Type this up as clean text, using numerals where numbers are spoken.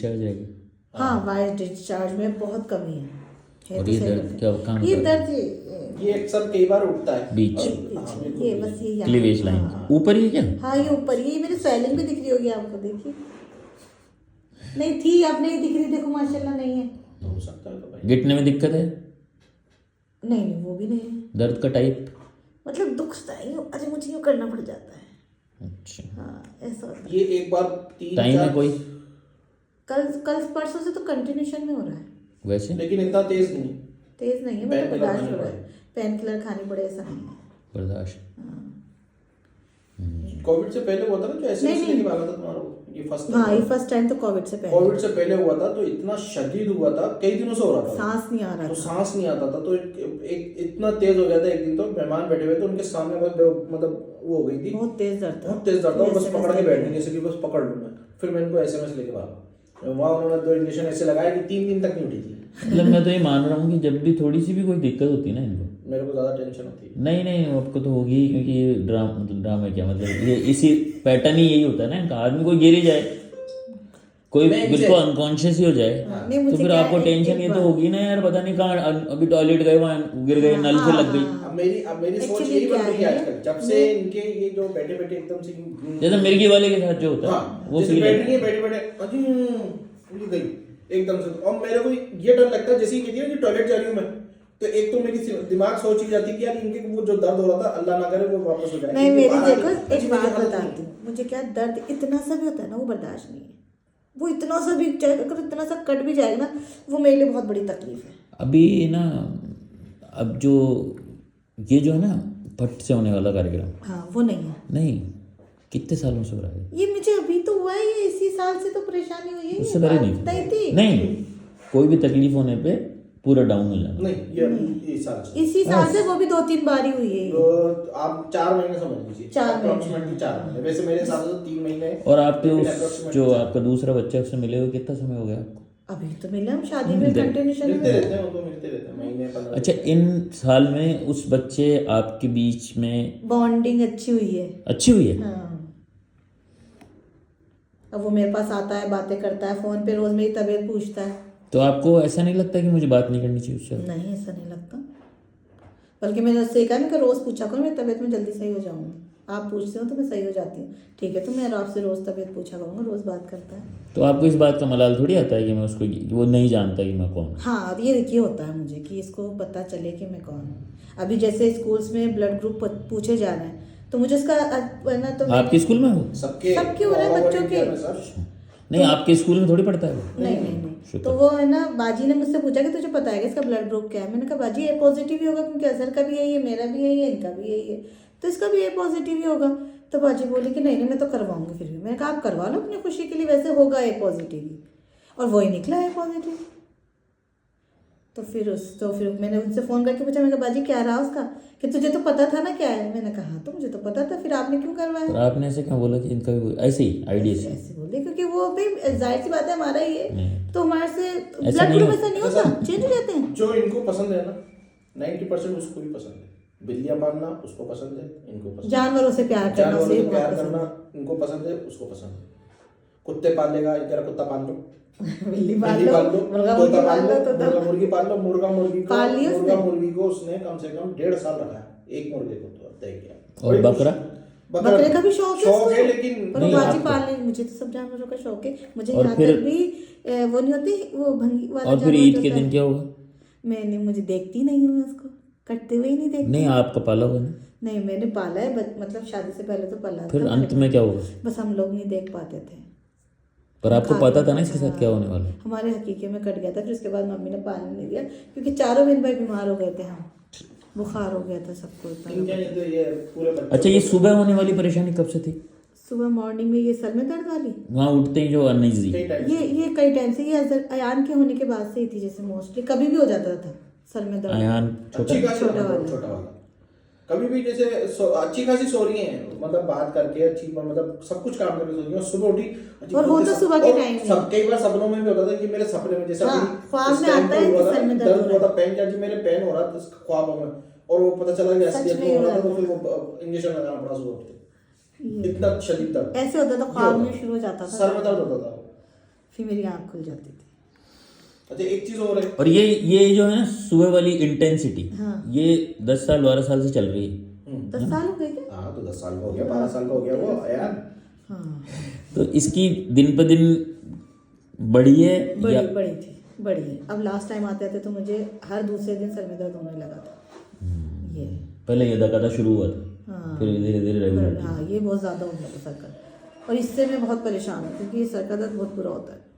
Discharge रहेगी। हाँ, wise discharge में बहुत कमी है और तो ये सही दर्द करते क्या हैं। कहाँ ये पर? दर्द ये अक्सर कई बार उठता है बीच हाँ, बिल्कुल ये बस ये यहाँ। क्लीवेज लाइन हाँ। ऊपर ही है क्या? हाँ, ये ऊपर ये मेरी स्वेलिंग भी दिख रही होगी आपको, देखिए। नहीं थी, अब नहीं दिख रही, देखो माशाल्लाह नहीं है। हो सकता है तो भाई गिटने में दिक्कत है? नहीं नहीं, वो भी नहीं है। दर्द का टाइप? मतलब दुखता है यूँ, अरे मुझे यूँ करना पड़ जाता है। अच्छा, हाँ, ऐसा होता है। ये एक बार टाइम है कोई? कल कल परसों से तो कंटिन्यूशन में हो रहा है। वैसे लेकिन इतना तेज नहीं तेज नहीं है, पेन मतलब किलर बर्दाश्त खाने हो रहा पड़े। है। पेन किलर खानी पड़े ऐसा नहीं है। बर्दाश्त। कोविड से पहले हुआ था ना जो ऐसे नहीं, इसलिए नहीं। भागा था तुम्हारा ये फर्स्ट हाँ, ये फर्स्ट टाइम तो कोविड से पहले। कोविड से पहले हुआ था तो इतना शदीद हुआ था, कई दिनों से हो रहा था सांस नहीं आ रहा तो था। सांस नहीं आता था तो एक इतना तेज हो गया था। एक दिन तो मेहमान बैठे हुए थे उनके सामने मतलब वो हो गई थी, बहुत तेज दर्द था। बहुत तेज दर्द था, फिर बस SMS पकड़ के लेके बैठ गई जैसे कि बस पकड़ लूँ मैं। फिर मैंने उनको SMS लेके भागा, वहाँ उन्होंने 2 इंजेक्शन ऐसे लगाया कि 3 दिन तक नहीं उठी थी। मतलब मैं तो ये मान रहा हूँ कि जब भी थोड़ी सी भी कोई दिक्कत होती है ना इनको, मेरे को ज्यादा टेंशन होती है। नहीं नहीं आपको तो होगी, क्योंकि ये ड्रामा क्या मतलब ये इसी पैटर्न ही यही होता है ना इनका। आदमी कोई गिर ही जाए, कोई बिल्कुल अनकॉन्शियस ही हो जाए नहीं, तो मुझे फिर क्या आपको है, टेंशन एक ये तो बार- होगी ना यार, पता नहीं कहाँ अभी टॉयलेट गए वहाँ गिर गए, नल से लग गई। अब मेरी सोच Actually यही बन क्या गई है है? आजकल, जब से इनके ये जो बैठे बैठे एकदम से जैसे मिर्गी वाले के साथ जो होता है हाँ, वो जैसे फील बैठ है। रही है बैठे बैठे ये गई एकदम से। और मेरे को ये डर लगता है जैसे ही कहती है कि टॉयलेट जा रही हूँ मैं, तो एक तो मेरी दिमाग सोच ही जाती है कि यार इनके वो जो दर्द हो रहा था अल्लाह ना करे वो वापस हो जाए। नहीं, इनकी मेरी बाहर देखो आने- एक बात हालत बताती नहीं। हूँ, मुझे क्या दर्द इतना सा भी होता है ना वो बर्दाश्त नहीं है। वो इतना सा भी चाहे अगर इतना सा कट भी जाएगा ना, वो मेरे लिए बहुत बड़ी तकलीफ है। अभी ना अब जो ये जो है ना फट से होने वाला कार्यक्रम, हाँ, वो नहीं है। नहीं कितने सालों से हो रहा है? ये मुझे अभी तो हुआ है, ये इसी साल से तो परेशानी हुई है। उससे ये पहले बात नहीं थी। नहीं, कोई भी तकलीफ होने पे पूरा डाउन हो जाना। नहीं ये अभी इस साल से इसी साल से वो भी 2-3 बार ही हुई है ये। तो आप 4 महीने समझ लीजिए, 4 महीने। अप्रोक्सीमेटली 4 महीने। वैसे मेरे हिसाब से तो 3 महीने। और आपके लेकिन उस approximately जो 4 आपका दूसरा बच्चा है उससे मिले हुए कितना समय हो गया आपको? अभी तो मिले हम शादी में मिलते- कंटिन्यूशन मिलते रहते में। हैं, उनको मिलते रहते हैं महीने 15। अच्छा, इन साल में उस बच्चे आपके बीच में बॉन्डिंग अच्छी हुई है। अच्छी हुई है? हाँ, अब वो मेरे पास आता है, बातें करता है, फोन पे रोज मेरी तबीयत पूछता है। तो आपको ऐसा नहीं लगता कि मुझे बात नहीं करनी चाहिए उससे? नहीं, ऐसा नहीं लगता, बल्कि मैंने उससे कहा ना कि रोज पूछा करो, मेरी तबीयत में जल्दी सही हो जाऊंगी। आप पूछते हो तो मैं सही हो जाती हूँ। ठीक है, तो मैं आपसे रोज तबीयत पूछा करूँगा, रोज बात करता है। तो आपको इस बात का मलाल थोड़ी आता है कि मैं उसको, वो नहीं जानता कि मैं कौन हूँ? हाँ, अब ये होता है मुझे कि इसको पता चले कि मैं कौन हूँ। अभी जैसे स्कूल्स में ब्लड ग्रुप पूछे जा रहे हैं, तो मुझे उसका ना तो आपके स्कूल में हो? सबके हो रहा है बच्चों के। नहीं, आपके स्कूल में थोड़ी पढ़ता है वो? नहीं नहीं नहीं, तो वो है ना, बाजी ने मुझसे पूछा कि तुझे पता है कि इसका ब्लड ग्रुप क्या है? मैंने कहा बाजी ए पॉजिटिव ही होगा, क्योंकि असर का भी यही है, मेरा भी यही है, इनका भी यही है, तो इसका भी ए पॉजिटिव ही होगा। तो बाजी बोली कि नहीं नहीं, मैं तो करवाऊंगी फिर भी। मैंने कहा आप करवा लो अपनी खुशी के लिए, वैसे होगा ए पॉजिटिव ही। और वही निकला ए पॉजिटिव। तो फिर मैंने उनसे फ़ोन करके पूछा, मैंने कहा बाजी क्या रहा उसका, कि तुझे तो पता था ना क्या है? मैंने कहा हाँ, तो मुझे तो पता था, फिर आपने क्यों करवाया? और आपने ऐसे क्यों बोला कि इनका भी ऐसे ही आइडिया से? ऐसे बोले क्योंकि वो भाई जाहिर सी बात है हमारा ही है, तो हमारे से ब्लड नहीं ग्रुप हो- ऐसा नहीं होता, चेंज हो जाते हैं। जो इनको पसंद है ना 90% उसको भी पसंद है। बिल्लियां पालना उसको पसंद है, इनको पसंद है। जानवरों से प्यार करना जानवरों उसे से बहुत प्यार पसंद करना इनको पसंद है, उसको पसंद है। कुत्ते पाल लेगा, इधर कुत्ता पाल लो, है। बिल्ली पाल बिल्ली लो, पाल लो, मुर्गा तोता मुर्गी पाल पाल लो, लो, तो मुर्गा मुर्गी पाल लो। मुर्गा पाल लिया उसने कम से कम 1.5 साल रखा है, एक मुर्गे को तो तय किया। और बकरा? बकरे का भी शौक है उसको, लेकिन पर नहीं, बाजी आपको- पालने, मुझे तो सब जानवरों का शौक है। मुझे और यहाँ फिर- तक भी वो नहीं होती वो भंगी वाला और फिर जानवर ईद जो के होता दिन है। क्या होगा? मैंने मुझे देखती नहीं हूँ, मैं उसको कटते हुए ही नहीं देखती। नहीं, आपका पाला होगा ना? नहीं, मैंने पाला है, मतलब शादी से पहले तो पाला फिर था। अंत में क्या होगा? बस हम लोग नहीं देख पाते थे। पर आपको पता था ना इसके साथ क्या होने वाला है? हमारे हकीके में कट गया था, फिर उसके बाद मम्मी ने पालने नहीं दिया, क्योंकि चारों दिन भाई बीमार हो गए थे हम, बुखार हो गया था सबको इतना। ये पूरे बच्चों अच्छा, ये सुबह होने वाली परेशानी कब से थी? सुबह मॉर्निंग में ये सर में दर्द वाली, वहाँ उठते ही जो अनईजी? कई टाइम से। ये कई टाइम से, ये अयान के होने के बाद से ही थी, जैसे मोस्टली कभी भी हो जाता था सर में दर्द। अयान छोटा? अच्छी खासी छोटा वाला। छोटा वाला कभी भी जैसे अच्छी खासी सो रही है, मतलब बात करके अच्छी, मतलब सब कुछ काम करके सो रही है, सुबह उठी और वो तो सुबह के टाइम में। सब कई बार सपनों में भी होता था कि मेरे सपने में जैसे हाँ, अभी ख्वाब इस में टाइम आता पे है हुआ कि था, सर में दर्द हुआ था, पेन क्या जी मेरे पेन हो रहा था ख्वाबों में, और वो पता चला कि असलियत में में हो रहा था, हो तो फिर वो इंजेक्शन लगाना पड़ा सुबह उठते। इतना शदीद दर्द ऐसे होता था, ख्वाब ये में होता। शुरू हो जाता था सर में दर्द होता था। फिर मेरी आँख खुल जाती थी। अच्छा एक चीज और है, और ये जो है ना सुबह वाली इंटेंसिटी, हाँ। ये 10 साल 12 साल से चल रही है। 10 साल हो गए क्या? हाँ तो 10 साल का हो गया, 12 साल का हो गया वो यार। हाँ तो इसकी दिन पर दिन बढ़ी है या बड़ी है। अब लास्ट टाइम आते थे तो मुझे हर दूसरे दिन सर में दर्द होने लगा था। ये पहले ये दकाता शुरू हुआ था, हाँ। फिर धीरे धीरे रेगुलर। हाँ ये बहुत ज़्यादा हो गया था सर का, और इससे मैं बहुत परेशान हूँ क्योंकि सर का दर्द बहुत बुरा होता है।